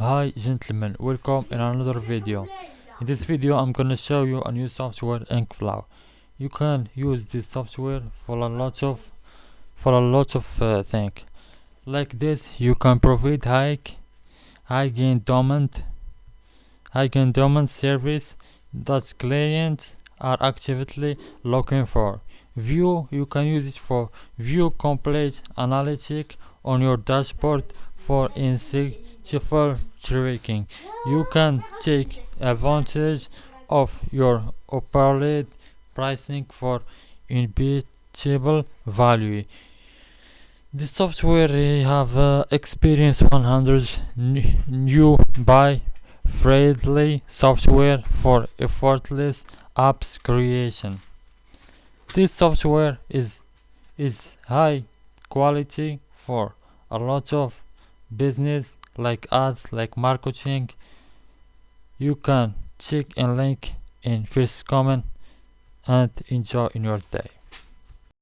Hi gentlemen, welcome in another video. In this video I'm gonna show you a new software, inkflow. You can use this software for a lot of things. Like this, you can provide high gain domain service that clients are actively looking for. You can use it for view complete analytic on your dashboard for insightful tracking. You can take advantage of your operated pricing for unbeatable value. The software have experienced 100 new buy friendly software for effortless apps creation. This software is high quality for a lot of business like ads, like marketing. You can check and link in first comment and enjoy in your day.